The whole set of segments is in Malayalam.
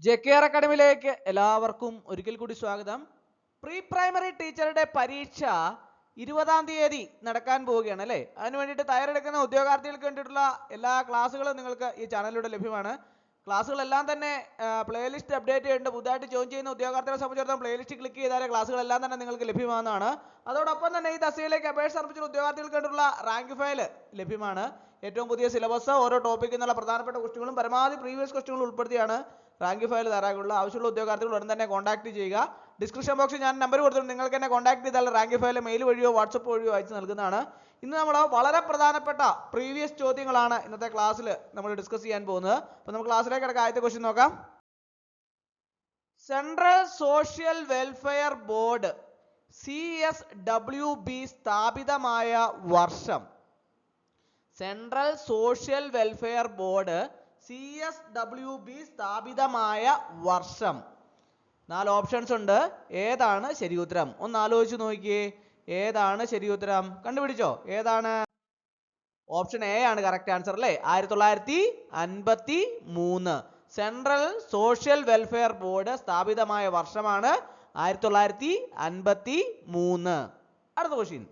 JKR അക്കാഡമിയിലേക്ക് എല്ലാവർക്കും ഒരിക്കൽ കൂടി സ്വാഗതം. പ്രീ പ്രൈമറി ടീച്ചറുടെ പരീക്ഷ 20-ാം തീയതി നടക്കാൻ പോവുകയാണ് അല്ലേ? അതിനു വേണ്ടിയിട്ട് തയ്യാറെടുക്കുന്ന ഉദ്യോഗാർത്ഥികൾക്ക് വേണ്ടിയിട്ടുള്ള എല്ലാ ക്ലാസ്സുകളും നിങ്ങൾക്ക് ഈ ചാനലിലൂടെ ലഭ്യമാണ്. ക്ലാസ്സുകളെല്ലാം തന്നെ പ്ലേലിസ്റ്റ് അപ്ഡേറ്റ് ചെയ്യേണ്ട പുതുതായിട്ട് ജോയിൻ ചെയ്യുന്ന ഉദ്യോഗാർത്ഥികളെ സംബന്ധിച്ചിടത്തോളം പ്ലേലിസ്റ്റ് ക്ലിക്ക് ചെയ്താൽ ക്ലാസ്സുകളെല്ലാം തന്നെ നിങ്ങൾക്ക് ലഭ്യമാകുന്നതാണ്. അതോടൊപ്പം തന്നെ ഈ തസ്തികയിലേക്ക് അപേക്ഷ സമർപ്പിച്ച ഉദ്യോഗാർത്ഥികൾക്ക് വേണ്ടിയിട്ടുള്ള റാങ്ക് ഫയൽ ലഭ്യമാണ്. ഏറ്റവും പുതിയ സിലബസ്, ഓരോ ടോപ്പിക്കിൽ നിന്നുള്ള പ്രധാനപ്പെട്ട ക്വസ്റ്റ്യനുകളും പരമാവധി പ്രീവിയസ് ക്വസ്റ്റ്യനുകൾ ഉൾപ്പെടുത്തിയാണ് റാങ്ക് ഫയൽ തയ്യാറാക്കുക. ആവശ്യമുള്ള ഉദ്യോഗാർത്ഥികൾ ഉടൻ തന്നെ കോൺടാക്ട് ചെയ്യുക. ഡിസ്ക്രിപ്ഷൻ ബോക്സിൽ ഞാൻ നമ്പർ കൊടുത്തിട്ടുണ്ട്. നിങ്ങൾക്ക് എന്നെ കോൺടാക്ട് ചെയ്താൽ റാങ്ക് ഫയൽ മെയിൽ വഴിയോ വാട്സപ്പ് വഴിയോ അയച്ചു നൽകുന്നതാണ്. ഇന്ന് നമ്മൾ വളരെ പ്രധാനപ്പെട്ട പ്രീവിയസ് ചോദ്യങ്ങളാണ് ഇന്നത്തെ ക്ലാസ്സിൽ നമ്മൾ ഡിസ്കസ് ചെയ്യാൻ പോകുന്നത്. അപ്പോൾ നമുക്ക് ക്ലാസ്സിലേക്ക് കിടക്കാം. ആദ്യത്തെ ക്വസ്റ്റ്യൻ നോക്കാം. Central social welfare board CSWB സ്ഥാപിതമായ വർഷം. Central social welfare board CSWB സ്ഥാപിതമായ വർഷം. 4 ഓപ്ഷൻസ് ഉണ്ട്. ഏതാണ് ശരി ഉത്തരം? ഒന്ന് ആലോചിച്ച് നോക്കിയേ. ഏതാണ് ശരി ഉത്തരം? കണ്ടുപിടിച്ചോ? ഏതാണ്? ഓപ്ഷൻ എ ആണ് കറക്റ്റ് ആൻസർ അല്ലേ? 1953. സെൻട്രൽ സോഷ്യൽ വെൽഫെയർ ബോർഡ് സ്ഥാപിതമായ വർഷമാണ് 1953. അടുത്ത ക്വസ്റ്റ്യൻ.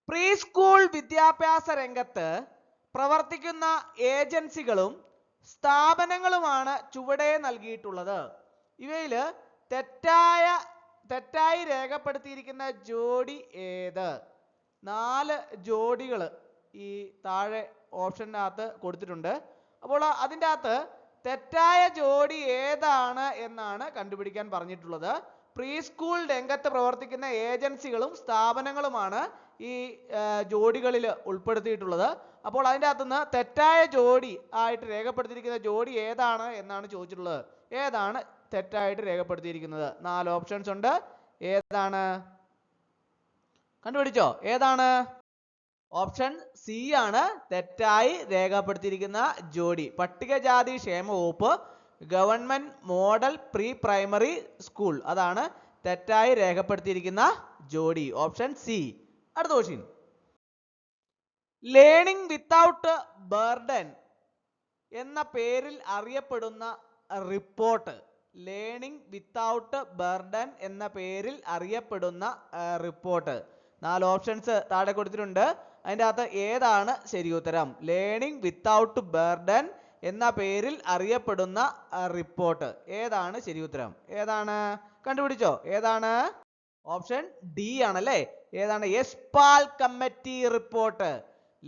പ്രീ സ്കൂൾ വിദ്യാഭ്യാസ രംഗത്ത് പ്രവർത്തിക്കുന്ന ഏജൻസികളും സ്ഥാപനങ്ങളുമാണ് ചുവടെ നൽകിയിട്ടുള്ളത്. ഇവയിൽ തെറ്റായി രേഖപ്പെടുത്തിയിരിക്കുന്ന ജോഡി ഏത്? 4 ജോഡികൾ ഈ താഴെ ഓപ്ഷനകത്ത് കൊടുത്തിട്ടുണ്ട്. അപ്പോൾ അതിൻ്റെ അകത്ത് തെറ്റായ ജോഡി ഏതാണ് എന്നാണ് കണ്ടുപിടിക്കാൻ പറഞ്ഞിട്ടുള്ളത്. പ്രീ സ്കൂൾ രംഗത്ത് പ്രവർത്തിക്കുന്ന ഏജൻസികളും സ്ഥാപനങ്ങളുമാണ് ഈ ജോഡികളിൽ ഉൾപ്പെടുത്തിയിട്ടുള്ളത്. അപ്പോൾ അതിൻ്റെ അകത്തുനിന്ന് തെറ്റായ ജോഡി ആയിട്ട് രേഖപ്പെടുത്തിയിരിക്കുന്ന ജോഡി ഏതാണ് എന്നാണ് ചോദിച്ചിട്ടുള്ളത്. ഏതാണ് തെറ്റായിട്ട് രേഖപ്പെടുത്തിയിരിക്കുന്നത്? 4 ഓപ്ഷൻസ് ഉണ്ട്. ഏതാണ്? കണ്ടുപിടിച്ചോ? ഏതാണ്? ഓപ്ഷൻ സി ആണ് തെറ്റായി രേഖപ്പെടുത്തിയിരിക്കുന്ന ജോഡി. പട്ടികജാതി ക്ഷേമ വകുപ്പ് government model pre primary school. അതാണ് തെറ്റായി രേഖപ്പെടുത്തിയിരിക്കുന്ന ജോഡി. Option C. അടുത്ത ക്വസ്റ്റ്യൻ. ലേണിംഗ് വിത്തൗട്ട് ബർഡൻ എന്ന പേരിൽ അറിയപ്പെടുന്ന റിപ്പോർട്ട്. ലേണിംഗ് വിത്തൗട്ട് ബർഡൻ എന്ന പേരിൽ അറിയപ്പെടുന്ന റിപ്പോർട്ട്. 4 ഓപ്ഷൻസ് താഴെ കൊടുത്തിട്ടുണ്ട്. അതിൻ്റെ അകത്ത് ഏതാണ് ശരി ഉത്തരം? ലേണിംഗ് വിത്തൗട്ട് ബർഡൻ എന്ന പേരിൽ അറിയപ്പെടുന്ന റിപ്പോർട്ട്. ഏതാണ് ശരി ഉത്തരം? ഏതാണ്? കണ്ടുപിടിച്ചോ? ഏതാണ്? ഓപ്ഷൻ ഡി ആണല്ലേ. ഏതാണ്? Yashpal committee report.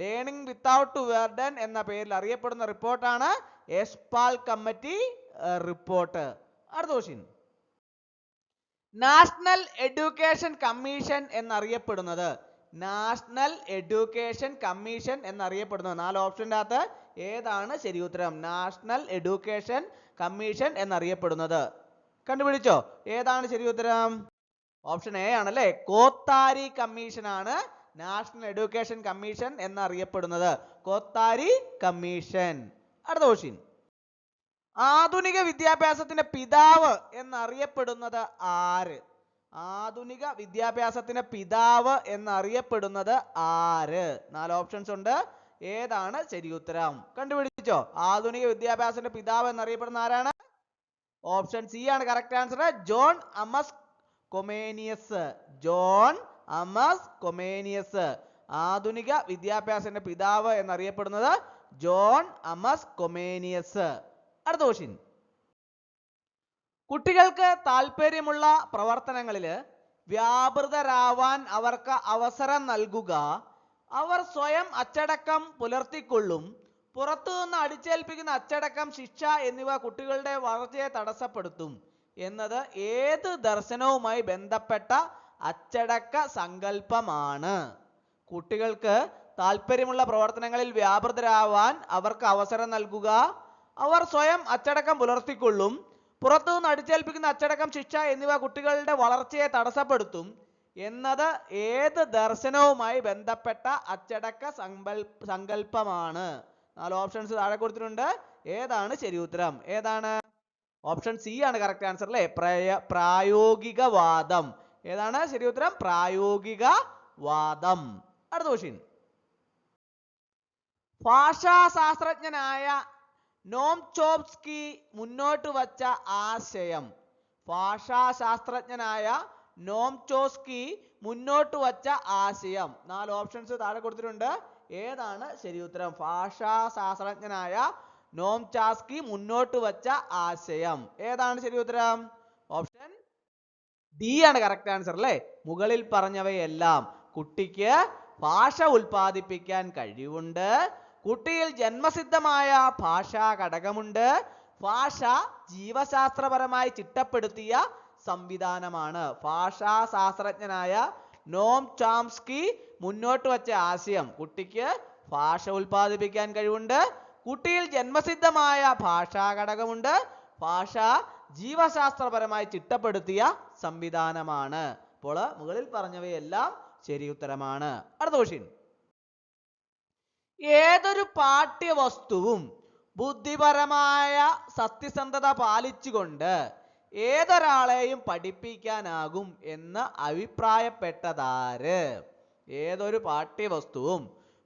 Learning without burden എന്ന പേരിൽ അറിയപ്പെടുന്ന റിപ്പോർട്ടാണ് യെസ്പാൽ കമ്മിറ്റി റിപ്പോർട്ട്. അടുത്ത ക്വസ്റ്റ്യൻ. നാഷണൽ എഡ്യൂക്കേഷൻ കമ്മീഷൻ എന്നറിയപ്പെടുന്നത്. നാഷണൽ എഡ്യൂക്കേഷൻ കമ്മീഷൻ എന്നറിയപ്പെടുന്നത്. 4 ഓപ്ഷൻ്റെ അകത്ത് ഏതാണ് ശരി ഉത്തരം? നാഷണൽ എഡ്യൂക്കേഷൻ കമ്മീഷൻ എന്നറിയപ്പെടുന്നത്. കണ്ടുപിടിച്ചോ? ഏതാണ് ശരി ഉത്തരം? ഓപ്ഷൻ എ ആണല്ലേ. കോത്താരി കമ്മീഷൻ ആണ് നാഷണൽ എഡ്യൂക്കേഷൻ കമ്മീഷൻ എന്നറിയപ്പെടുന്നത്. കോത്താരി കമ്മീഷൻ. അടുത്ത ക്വസ്റ്റ്യൻ. ആധുനിക വിദ്യാഭ്യാസത്തിന്റെ പിതാവ് എന്നറിയപ്പെടുന്നത് ആര്? ആധുനിക വിദ്യാഭ്യാസത്തിന്റെ പിതാവ് എന്നറിയപ്പെടുന്നത് ആര്? 4 ഓപ്ഷൻസ് ഉണ്ട്. ഏതാണ് ശരി ഉത്തരം? കണ്ടുപിടിച്ചോ? ആധുനിക വിദ്യാഭ്യാസത്തിന്റെ പിതാവ് എന്നറിയപ്പെടുന്ന ആരാണ്? ഓപ്ഷൻ സി ആണ് correct answer. John Amos Comenius. John Amos Comenius. ആധുനിക വിദ്യാഭ്യാസത്തിന്റെ പിതാവ് എന്നറിയപ്പെടുന്നത് ജോൺ അമസ് കൊമേനിയസ്. അടുത്ത ക്വസ്റ്റ്യൻ. കുട്ടികൾക്ക് താല്പര്യമുള്ള പ്രവർത്തനങ്ങളിൽ വ്യാപൃതരാവാൻ അവർക്ക് അവസരം നൽകുക. അവർ സ്വയം അച്ചടക്കം പുലർത്തിക്കൊള്ളും. പുറത്തുനിന്ന് അടിച്ചേൽപ്പിക്കുന്ന അച്ചടക്കം, ശിക്ഷ എന്നിവ കുട്ടികളുടെ വളർച്ചയെ തടസ്സപ്പെടുത്തും എന്നത് ഏത് ദർശനവുമായി ബന്ധപ്പെട്ട അച്ചടക്ക സങ്കല്പമാണ്? കുട്ടികൾക്ക് താല്പര്യമുള്ള പ്രവർത്തനങ്ങളിൽ വ്യാപൃതരാവാൻ അവർക്ക് അവസരം നൽകുക. അവർ സ്വയം അച്ചടക്കം പുലർത്തിക്കൊള്ളും. പുറത്തുനിന്ന് അടിച്ചേൽപ്പിക്കുന്ന അച്ചടക്കം, ശിക്ഷ എന്നിവ കുട്ടികളുടെ വളർച്ചയെ തടസ്സപ്പെടുത്തും എന്നത് ഏത് ദർശനവുമായി ബന്ധപ്പെട്ട അച്ചടക്ക സങ്കല്പമാണ്? 4 ഓപ്ഷൻസ് താഴെ കൊടുത്തിട്ടുണ്ട്. ഏതാണ് ശരി ഉത്തരം? ഏതാണ്? ഓപ്ഷൻ സി ആണ് കറക്റ്റ് ആൻസർ അല്ലേ. പ്രായോഗികവാദം. ഏതാണ് ശരി ഉത്തരം? പ്രായോഗികവാദം. അടുത്ത ക്വസ്റ്റ്യൻ. ഭാഷാശാസ്ത്രജ്ഞനായ നോം ചോംസ്കി മുന്നോട്ട് വച്ച ആശയം. ഭാഷാശാസ്ത്രജ്ഞനായ നോം ചോംസ്കി മുന്നോട്ട് വച്ച ആശയം. 4 ഓപ്ഷൻസ് താഴെ കൊടുത്തിട്ടുണ്ട്. ഏതാണ് ശരി ഉത്തരം? ഭാഷാശാസ്ത്രജ്ഞനായ നോം ചോംസ്കി മുന്നോട്ട് വച്ച ആശയം. ഏതാണ് ശരി ഉത്തരം? ഓപ്ഷൻ ഡി ആണ് കറക്റ്റ് ആൻസർ അല്ലേ? മുകളിൽ പറഞ്ഞവയെല്ലാം കുട്ടിക്ക് ഭാഷ ഉൽപ്പാദിപ്പിക്കാൻ കഴിവുണ്ട്, കുട്ടിയിൽ ജന്മസിദ്ധമായ ഭാഷാ ഘടകമുണ്ട്, ഭാഷ ജീവശാസ്ത്രപരമായി ചിട്ടപ്പെടുത്തിയ സംവിധാനമാണ്. ഭാഷാശാസ്ത്രജ്ഞനായ നോം ചോംസ്കി മുന്നോട്ട് വച്ച ആശയം കുട്ടിക്ക് ഭാഷ ഉൽപ്പാദിപ്പിക്കാൻ കഴിവുണ്ട്, കുട്ടിയിൽ ജന്മസിദ്ധമായ ഭാഷാ ഘടകമുണ്ട്, ഭാഷ ജീവശാസ്ത്രപരമായി ചിട്ടപ്പെടുത്തിയ സംവിധാനമാണ്. അപ്പോൾ മുകളിൽ പറഞ്ഞവയെല്ലാം ശരി ഉത്തരമാണ്. അടുത്ത ക്വസ്റ്റ്യൻ. ഏതൊരു പാഠ്യവസ്തുവും ബുദ്ധിപരമായ സത്യസന്ധത പാലിച്ചുകൊണ്ട് ഏതൊരാളെയും പഠിപ്പിക്കാനാകും എന്ന് അഭിപ്രായപ്പെട്ടതാര്? ഏതൊരു പാഠ്യവസ്തുവും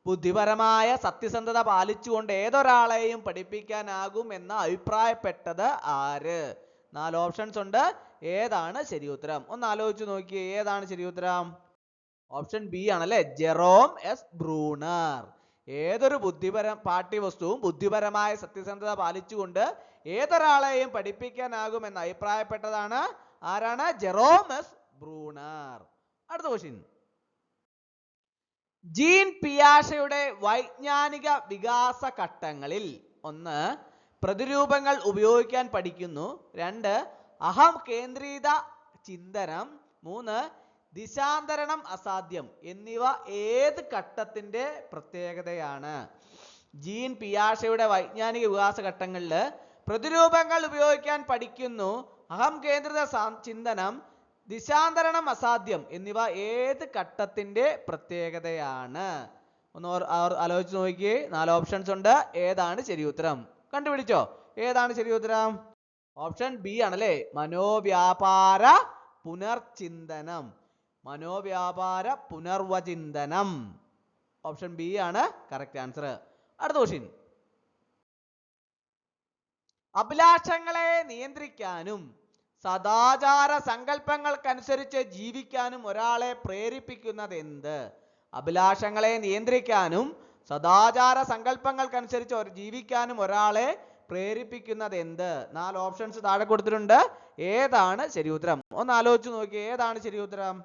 ബുദ്ധിപരമായ സത്യസന്ധത പാലിച്ചുകൊണ്ട് ഏതൊരാളെയും പഠിപ്പിക്കാനാകും എന്ന് അഭിപ്രായപ്പെട്ടത് ആര്? 4 ഓപ്ഷൻസ് ഉണ്ട്. ഏതാണ് ശരി ഉത്തരം? ഒന്ന് ആലോചിച്ച് നോക്കിയേ. ഏതാണ് ശരി ഉത്തരം? ഓപ്ഷൻ ബി ആണല്ലേ, ജെറോം എസ് ബ്രൂണർ. ഏതൊരു പാഠ്യവസ്തുവും ബുദ്ധിപരമായ സത്യസന്ധത പാലിച്ചുകൊണ്ട് ഏതൊരാളെയും പഠിപ്പിക്കാനാകുമെന്ന് അഭിപ്രായപ്പെട്ടതാണ് ആരാണ്? Jerome S Bruner. അടുത്ത ക്വസ്റ്റ്യൻ. ജീൻ പിയാഷയുടെ വൈജ്ഞാനിക വികാസ ഘട്ടങ്ങളിൽ 1 പ്രതിരൂപങ്ങൾ ഉപയോഗിക്കാൻ പഠിക്കുന്നു, 2 അഹം കേന്ദ്രീത ചിന്തനം, 3 ദിശാന്തരണം അസാധ്യം എന്നിവ ഏത് ഘട്ടത്തിന്റെ പ്രത്യേകതയാണ്? ജീൻ പിയാഷയുടെ വൈജ്ഞാനിക വികാസ ഘട്ടങ്ങളിൽ പ്രതിരൂപങ്ങൾ ഉപയോഗിക്കാൻ പഠിക്കുന്നു, അഹം കേന്ദ്രിത ചിന്തനം, ദിശാന്തരണം അസാധ്യം എന്നിവ ഏത് ഘട്ടത്തിന്റെ പ്രത്യേകതയാണ്? ഒന്ന് ആലോചിച്ച് നോക്കിയേ. 4 ഓപ്ഷൻസ് ഉണ്ട്. ഏതാണ് ശരി ഉത്തരം? കണ്ടുപിടിച്ചോ? ഏതാണ് ശരി ഉത്തരം? ഓപ്ഷൻ ബി ആണല്ലേ, മനോവ്യാപാര പുനർചിന്തനം. മനോവ്യാപാര പുനർവചിന്തനം. ഓപ്ഷൻ ബി ആണ് കറക്റ്റ് ആൻസർ. അടുത്ത ക്വസ്റ്റ്യൻ. അഭിലാഷങ്ങളെ നിയന്ത്രിക്കാനും സദാചാര സങ്കല്പങ്ങൾക്കനുസരിച്ച് ജീവിക്കാനും ഒരാളെ പ്രേരിപ്പിക്കുന്നത് എന്ത്? അഭിലാഷങ്ങളെ നിയന്ത്രിക്കാനും സദാചാര സങ്കല്പങ്ങൾക്കനുസരിച്ച് ജീവിക്കാനും ഒരാളെ പ്രേരിപ്പിക്കുന്നത് എന്ത്? 4 ഓപ്ഷൻസ് താഴെ കൊടുത്തിട്ടുണ്ട്. ഏതാണ് ശരി ഉത്തരം? ഒന്ന് ആലോചിച്ച് നോക്കിയേ. ഏതാണ് ശരി ഉത്തരം?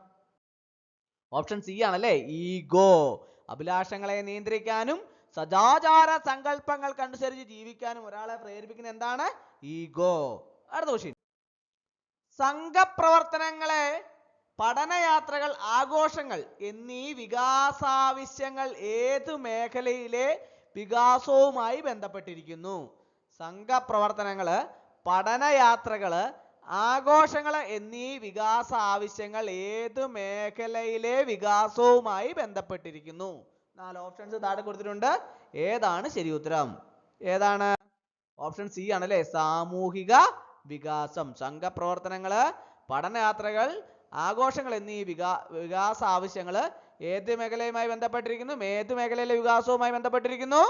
ഓപ്ഷൻ സി ആണല്ലേ, ഈഗോ. അഭിലാഷങ്ങളെ നിയന്ത്രിക്കാനും സദാചാര സങ്കല്പങ്ങൾക്കനുസരിച്ച് ജീവിക്കാനും ഒരാളെ പ്രേരിപ്പിക്കുന്ന എന്താണ്? ഈഗോ. അടുത്ത ക്വസ്റ്റ്യൻ. സംഘപ്രവർത്തനങ്ങളെ, പഠനയാത്രകൾ, ആഘോഷങ്ങൾ എന്നീ വികാസാവശ്യങ്ങൾ ഏതു മേഖലയിലെ വികാസവുമായി ബന്ധപ്പെട്ടിരിക്കുന്നു? സംഘപ്രവർത്തനങ്ങള്, പഠനയാത്രകള്, ആഘോഷങ്ങൾ എന്നീ വികാസ ആവശ്യങ്ങൾ ഏതു മേഖലയിലെ വികാസവുമായി ബന്ധപ്പെട്ടിരിക്കുന്നു? 4 ഓപ്ഷൻസ് താഴെ കൊടുത്തിട്ടുണ്ട്. ഏതാണ് ശരി ഉത്തരം? ഏതാണ്? ഓപ്ഷൻ സി ആണല്ലേ, സാമൂഹിക വികാസം. സംഘപ്രവർത്തനങ്ങള്, പഠനയാത്രകൾ, ആഘോഷങ്ങൾ എന്നീ വികാസ ആവശ്യങ്ങൾ ഏത് മേഖലയുമായി ബന്ധപ്പെട്ടിരിക്കുന്നു? ഏത് മേഖലയിലെ വികാസവുമായി ബന്ധപ്പെട്ടിരിക്കുന്നു?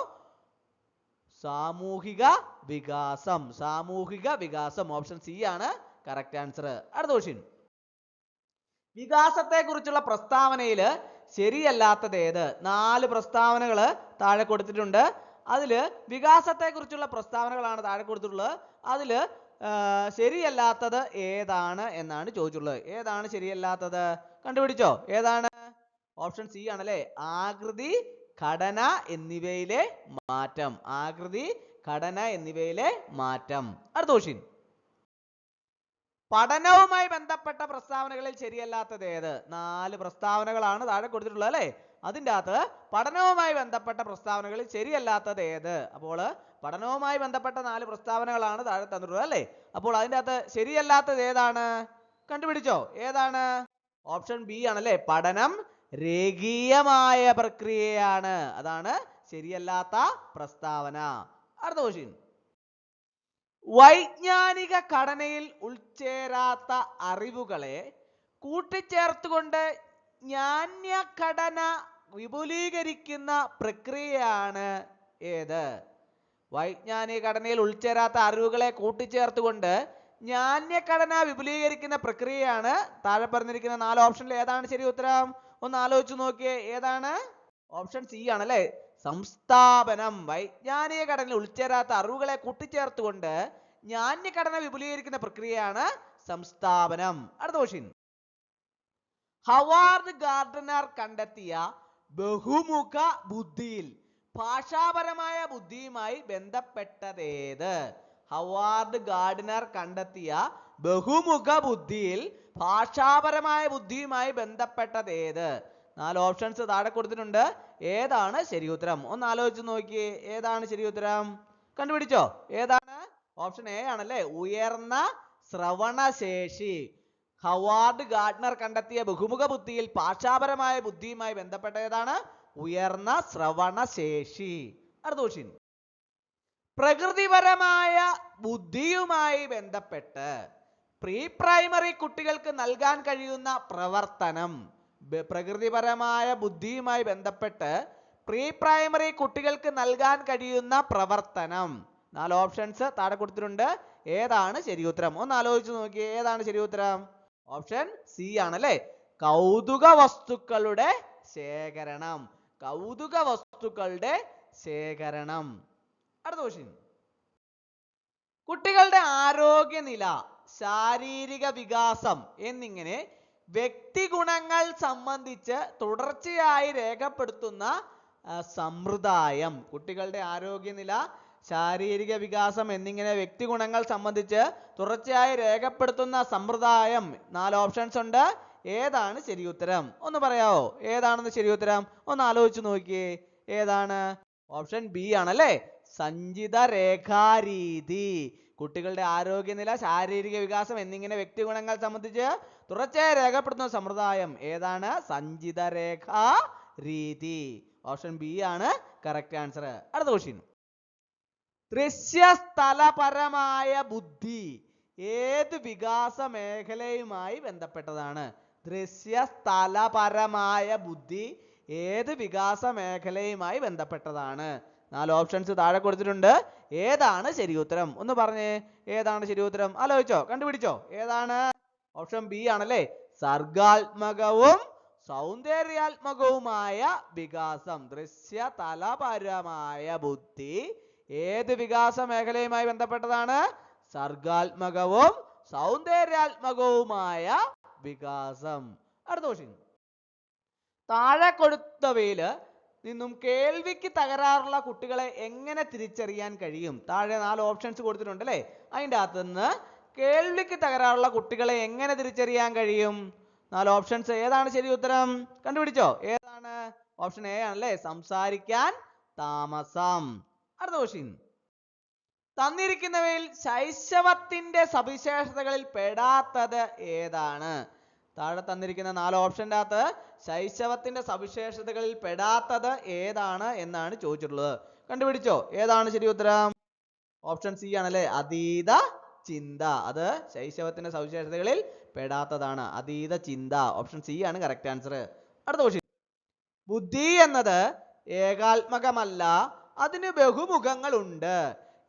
സാമൂഹിക വികാസം. സാമൂഹിക വികാസം. ഓപ്ഷൻ സി ആണ് കറക്റ്റ് ആൻസർ. അടുത്ത ക്വസ്റ്റ്യൻ. വികാസത്തെ കുറിച്ചുള്ള പ്രസ്താവനയിൽ ശരിയല്ലാത്തത് ഏത്? 4 പ്രസ്താവനകൾ താഴെ കൊടുത്തിട്ടുണ്ട്. അതിൽ വികാസത്തെ കുറിച്ചുള്ള പ്രസ്താവനകളാണ് താഴെ കൊടുത്തിട്ടുള്ളത്. അതിൽ ശരിയല്ലാത്തത് ഏതാണ് എന്നാണ് ചോദിച്ചിട്ടുള്ളത്. ഏതാണ് ശരിയല്ലാത്തത്? കണ്ടുപിടിച്ചോ? ഏതാണ്? ഓപ്ഷൻ സി ആണല്ലേ, ആകൃതി, ഘടന എന്നിവയിലെ മാറ്റം. ആകൃതി, ഘടന എന്നിവയിലെ മാറ്റം. അടുത്ത ക്വസ്റ്റ്യൻ. പഠനവുമായി ബന്ധപ്പെട്ട പ്രസ്താവനകളിൽ ശരിയല്ലാത്തത് ഏത്? 4 പ്രസ്താവനകളാണ് താഴെ കൊടുത്തിട്ടുള്ളത് അല്ലേ? അതിൻ്റെ അകത്ത് പഠനവുമായി ബന്ധപ്പെട്ട പ്രസ്താവനകളിൽ ശരിയല്ലാത്തത് ഏത്? അപ്പോൾ പഠനവുമായി ബന്ധപ്പെട്ട 4 പ്രസ്താവനകളാണ് താഴെ തന്നിട്ടുള്ളത് അല്ലേ? അപ്പോൾ അതിൻ്റെ അകത്ത് ശരിയല്ലാത്തത് ഏതാണ്? കണ്ടുപിടിച്ചോ? ഏതാണ്? ഓപ്ഷൻ ബി ആണല്ലേ, പഠനം രേഖീയമായ പ്രക്രിയയാണ്. അതാണ് ശരിയല്ലാത്ത പ്രസ്താവന. അടുത്ത ക്വസ്റ്റ്യൻ. വൈജ്ഞാനിക ഘടനയിൽ ഉൾച്ചേരാത്ത അറിവുകളെ കൂട്ടിച്ചേർത്തുകൊണ്ട് ജ്ഞാനഘടന വിപുലീകരിക്കുന്ന പ്രക്രിയയാണ് ഏത്? വൈജ്ഞാനിക ഘടനയിൽ ഉൾച്ചേരാത്ത അറിവുകളെ കൂട്ടിച്ചേർത്തുകൊണ്ട് ജ്ഞാന്യഘടന വിപുലീകരിക്കുന്ന പ്രക്രിയയാണ് താഴെ പറഞ്ഞിരിക്കുന്ന 4 ഓപ്ഷനിൽ ഏതാണ് ശരി ഉത്തരം? ഒന്ന് ആലോചിച്ച് നോക്കിയേ. ഏതാണ്? ഓപ്ഷൻ സി ആണല്ലേ, സംസ്ഥാപനം. വൈജ്ഞാനിക ഘടനയിൽ ഉൾച്ചേരാത്ത അറിവുകളെ കൂട്ടിച്ചേർത്തുകൊണ്ട് ജ്ഞാന്യഘടന വിപുലീകരിക്കുന്ന പ്രക്രിയയാണ് സംസ്ഥാപനം. അടുത്ത ക്വസ്റ്റ്യൻ. ഹവാർഡ് ഗാർഡനർ കണ്ടെത്തിയ ബഹുമുഖ ബുദ്ധിയിൽ ഭാഷാപരമായ ബുദ്ധിയുമായി ബന്ധപ്പെട്ടതേത്? ഹവാർഡ് ഗാർഡനർ കണ്ടെത്തിയ ബഹുമുഖ ബുദ്ധിയിൽ ഭാഷാപരമായ ബുദ്ധിയുമായി ബന്ധപ്പെട്ടതേത്? 4 ഓപ്ഷൻസ് താഴെ കൊടുത്തിട്ടുണ്ട്. ഏതാണ് ശരി ഉത്തരം? ഒന്ന് ആലോചിച്ച് നോക്കിയേ. ഏതാണ് ശരി ഉത്തരം? കണ്ടുപിടിച്ചോ? ഏതാണ്? ഓപ്ഷൻ എ ആണല്ലേ, ഉയർന്ന ശ്രവണശേഷി. ഹവാർഡ് ഗാർഡനർ കണ്ടെത്തിയ ബഹുമുഖ ബുദ്ധിയിൽ ഭാഷാപരമായ ബുദ്ധിയുമായി ബന്ധപ്പെട്ട ഏതാണ്? ഉയർന്ന ശ്രവണശേഷി. അടുത്ത ക്വസ്റ്റ്യൻ. പ്രകൃതിപരമായ ബുദ്ധിയുമായി ബന്ധപ്പെട്ട് പ്രീ പ്രൈമറി കുട്ടികൾക്ക് നൽകാൻ കഴിയുന്ന പ്രവർത്തനം. പ്രകൃതിപരമായ ബുദ്ധിയുമായി ബന്ധപ്പെട്ട് പ്രീ പ്രൈമറി കുട്ടികൾക്ക് നൽകാൻ കഴിയുന്ന പ്രവർത്തനം. 4 ഓപ്ഷൻസ് താഴെ കൊടുത്തിട്ടുണ്ട്. ഏതാണ് ശരി ഉത്തരം? ഒന്ന് ആലോചിച്ച് നോക്കിയേ. ഏതാണ് ശരി ഉത്തരം? ഓപ്ഷൻ സി ആണല്ലേ, കൗതുക വസ്തുക്കളുടെ ശേഖരണം. കൗതുക വസ്തുക്കളുടെ ശേഖരണം. അടുത്ത ക്വസ്റ്റ്യൻ. കുട്ടികളുടെ ആരോഗ്യനില, ശാരീരിക വികാസം എന്നിങ്ങനെ വ്യക്തിഗുണങ്ങൾ സംബന്ധിച്ച് തുടർച്ചയായി രേഖപ്പെടുത്തുന്ന സമ്പ്രദായം. കുട്ടികളുടെ ആരോഗ്യനില, ശാരീരിക വികാസം എന്നിങ്ങനെ വ്യക്തിഗുണങ്ങൾ സംബന്ധിച്ച് തുടർച്ചയായി രേഖപ്പെടുത്തുന്ന സമ്പ്രദായം. 4 ഓപ്ഷൻസ് ഉണ്ട്. ഏതാണ് ശരി ഉത്തരം? ഒന്ന് പറയാവോ? ഏതാണെന്ന് ശരി ഉത്തരം? ഒന്ന് ആലോചിച്ച് നോക്കിയേ. ഏതാണ്? ഓപ്ഷൻ ബി ആണല്ലേ, സഞ്ചിത രേഖാരീതി. കുട്ടികളുടെ ആരോഗ്യനില, ശാരീരിക വികാസം എന്നിങ്ങനെ വ്യക്തിഗുണങ്ങൾ സംബന്ധിച്ച് തുടർച്ചയായി രേഖപ്പെടുത്തുന്ന സമ്പ്രദായം ഏതാണ്? സഞ്ചിത രേഖാ രീതി. ഓപ്ഷൻ ബി ആണ് കറക്റ്റ് ആൻസർ. അടുത്ത ക്വസ്റ്റ്യൻ. ദൃശ്യസ്ഥലപരമായ ബുദ്ധി ഏത് വികാസ മേഖലയുമായി ബന്ധപ്പെട്ടതാണ്? ദൃശ്യസ്ഥലപരമായ ബുദ്ധി ഏത് വികാസ മേഖലയുമായി ബന്ധപ്പെട്ടതാണ്? 4 ഓപ്ഷൻസ് താഴെ കൊടുത്തിട്ടുണ്ട്. ഏതാണ് ശരി ഉത്തരം? ഒന്ന് പറഞ്ഞേ. ഏതാണ് ശരി ഉത്തരം? ആലോചിച്ചോ? കണ്ടുപിടിച്ചോ? ഏതാണ്? ഓപ്ഷൻ ബി ആണല്ലേ, സർഗാത്മകവും സൗന്ദര്യാത്മകവുമായ വികാസം. ദൃശ്യതലപരമായ ബുദ്ധി ഏത് വികാസ മേഖലയുമായി ബന്ധപ്പെട്ടതാണ്? സർഗാത്മകവും സൗന്ദര്യാത്മകവുമായ വികാസം. അടുത്ത ക്വസ്റ്റ്യൻ. താഴെ കൊടുത്തവയിൽ നിന്നും കേൾവിക്ക് തകരാറുള്ള കുട്ടികളെ എങ്ങനെ തിരിച്ചറിയാൻ കഴിയും? താഴെ 4 ഓപ്ഷൻസ് കൊടുത്തിട്ടുണ്ട് അല്ലേ, അതിൻ്റെ അകത്ത് നിന്ന് കേൾവിക്ക് തകരാറുള്ള കുട്ടികളെ എങ്ങനെ തിരിച്ചറിയാൻ കഴിയും? 4 ഓപ്ഷൻസ്. ഏതാണ് ശരി ഉത്തരം? കണ്ടുപിടിച്ചോ? ഏതാണ്? ഓപ്ഷൻ എ ആണല്ലേ, സംസാരിക്കാൻ താമസം. അടുത്ത ക്വസ്റ്റ്യൻ. തന്നിരിക്കുന്നവയിൽ ശൈശവത്തിന്റെ സവിശേഷതകളിൽ പെടാത്തത് ഏതാണ്? താഴെ തന്നിരിക്കുന്ന 4 ഓപ്ഷൻ്റെ അകത്ത് ശൈശവത്തിന്റെ സവിശേഷതകളിൽ പെടാത്തത് ഏതാണ് എന്നാണ് ചോദിച്ചിട്ടുള്ളത്. കണ്ടുപിടിച്ചോ? ഏതാണ് ശരി ഉത്തരം? ഓപ്ഷൻ സി ആണല്ലേ, അതീത ചിന്ത. അത് ശൈശവത്തിന്റെ സവിശേഷതകളിൽ പെടാത്തതാണ്, അതീത ചിന്ത. ഓപ്ഷൻ സി ആണ് കറക്റ്റ് ആൻസർ. അടുത്ത ക്വസ്റ്റ്യൻ. ബുദ്ധി എന്നത് ഏകാത്മകമല്ല, അതിന് ബഹുമുഖങ്ങളുണ്ട്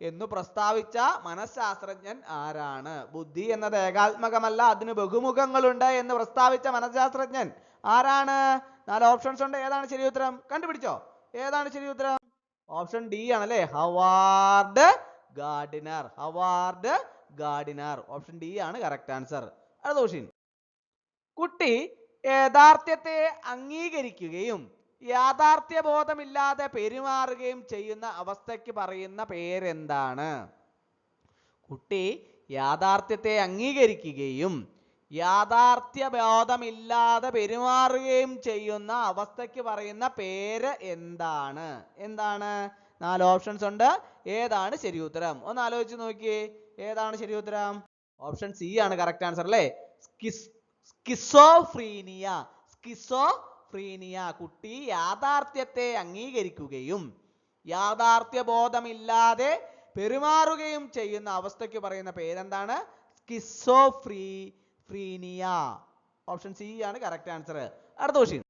എന്ന് പ്രസ്താവിച്ച മനഃശാസ്ത്രജ്ഞൻ ആരാണ്? ബുദ്ധി എന്നത് ഏകാത്മകമല്ല, അതിന് ബഹുമുഖങ്ങളുണ്ട് എന്ന് പ്രസ്താവിച്ച മനഃശാസ്ത്രജ്ഞൻ ആരാണ്? 4 ഓപ്ഷൻസ് ഉണ്ട്. ഏതാണ് ശരി ഉത്തരം? കണ്ടുപിടിച്ചോ? ഏതാണ് ശരി ഉത്തരം? ഓപ്ഷൻ ഡി ആണല്ലേ, Howard Gardner. Howard Gardner. Option D ആണ് കറക്റ്റ് ആൻസർ. അടുത്ത ക്വസ്റ്റ്യൻ. കുട്ടി യാഥാർത്ഥ്യത്തെ അംഗീകരിക്കുകയും യാഥാർത്ഥ്യബോധമില്ലാതെ പെരുമാറുകയും ചെയ്യുന്ന അവസ്ഥയ്ക്ക് പറയുന്ന പേരെന്താണ്? കുട്ടി യാഥാർത്ഥ്യത്തെ അംഗീകരിക്കുകയും യാഥാർത്ഥ്യബോധമില്ലാതെ പെരുമാറുകയും ചെയ്യുന്ന അവസ്ഥയ്ക്ക് പറയുന്ന പേര് എന്താണ്? എന്താണ്? 4 ഓപ്ഷൻസ് ഉണ്ട്. ഏതാണ് ശരി ഉത്തരം? ഒന്ന് ആലോചിച്ച് നോക്കിയേ. ഏതാണ് ശരി ഉത്തരം? ഓപ്ഷൻ സി ആണ് കറക്റ്റ് ആൻസർ അല്ലേ, സ്കിസോഫ്രീനിയ. സ്കിസോഫ്രീനിയ. കുട്ടി യാഥാർത്ഥ്യത്തെ അംഗീകരിക്കുകയും യാഥാർത്ഥ്യബോധമില്ലാതെ പെരുമാറുകയും ചെയ്യുന്ന അവസ്ഥയ്ക്ക് പറയുന്ന പേരെന്താണ്? സ്കിസോഫ്രീനിയ. ഓപ്ഷൻ സി ആണ് കറക്റ്റ് ആൻസർ. അടുത്ത ക്വസ്റ്റ്യൻ.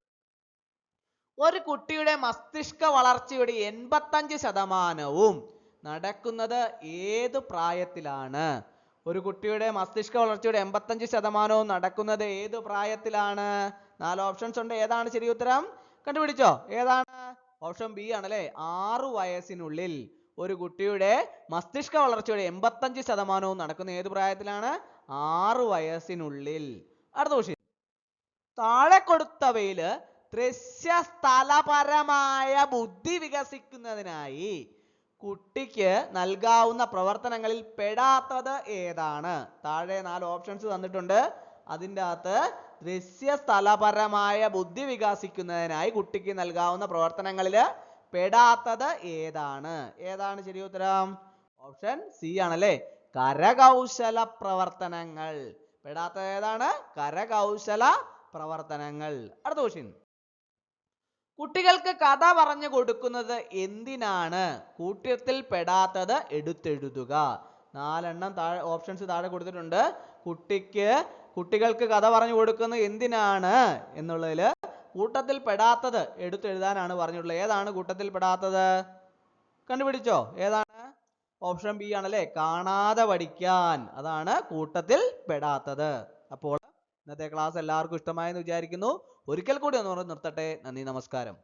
ഒരു കുട്ടിയുടെ മസ്തിഷ്ക വളർച്ചയുടെ 85% നടക്കുന്നത് ഏത് പ്രായത്തിലാണ്? ഒരു കുട്ടിയുടെ മസ്തിഷ്ക വളർച്ചയുടെ 85% നടക്കുന്നത് ഏത് പ്രായത്തിലാണ്? 4 ഓപ്ഷൻസ് ഉണ്ട്. ഏതാണ് ശരി ഉത്തരം? കണ്ടുപിടിച്ചോ? ഏതാണ്? ഓപ്ഷൻ ബി ആണല്ലേ. 6 വയസ്സിനുള്ളിൽ ഒരു കുട്ടിയുടെ മസ്തിഷ്ക വളർച്ചയുടെ 85% നടക്കുന്ന ഏത് പ്രായത്തിലാണ്? 6 വയസ്സിനുള്ളിൽ. അടുത്ത ക്വസ്റ്റ്യൻ. താഴെ കൊടുത്തവയില് ദൃശ്യസ്ഥലപരമായ ബുദ്ധി വികസിക്കുന്നതിനായി കുട്ടിക്ക് നൽകാവുന്ന പ്രവർത്തനങ്ങളിൽ പെടാത്തത് ഏതാണ്? താഴെ 4 ഓപ്ഷൻസ് തന്നിട്ടുണ്ട്. അതിൻ്റെ അകത്ത് ദൃശ്യസ്ഥലപരമായ ബുദ്ധി വികസിക്കുന്നതിനായി കുട്ടിക്ക് നൽകാവുന്ന പ്രവർത്തനങ്ങളിൽ പെടാത്തത് ഏതാണ്? ഏതാണ് ശരി ഉത്തരം? ഓപ്ഷൻ സി ആണല്ലേ. കരകൗശല പ്രവർത്തനങ്ങൾ. പെടാത്തത് ഏതാണ്? കരകൗശല പ്രവർത്തനങ്ങൾ. അടുത്ത ക്വസ്റ്റ്യൻ. കുട്ടികൾക്ക് കഥ പറഞ്ഞു കൊടുക്കുന്നത് എന്തിനാണ്? കൂട്ടത്തിൽ പെടാത്തത് എടുത്തെഴുതുക. 4 ഓപ്ഷൻസ് താഴെ കൊടുത്തിട്ടുണ്ട്. കുട്ടികൾക്ക് കഥ പറഞ്ഞു കൊടുക്കുന്നത് എന്തിനാണ് എന്നുള്ളതിൽ കൂട്ടത്തിൽ പെടാത്തത് എടുത്തെഴുതാനാണ് പറഞ്ഞിട്ടുള്ളത്. ഏതാണ് കൂട്ടത്തിൽ പെടാത്തത്? കണ്ടുപിടിച്ചോ? ഏതാണ്? ഓപ്ഷൻ ബി ആണല്ലേ. കാണാതെ പഠിക്കാൻ. അതാണ് കൂട്ടത്തിൽ പെടാത്തത്. അപ്പോൾ ഇന്നത്തെ ക്ലാസ് എല്ലാവർക്കും ഇഷ്ടമായെന്ന് വിചാരിക്കുന്നു. ഒരിക്കൽ കൂടി ഒന്ന് നിർത്തട്ടെ. നന്ദി, നമസ്കാരം.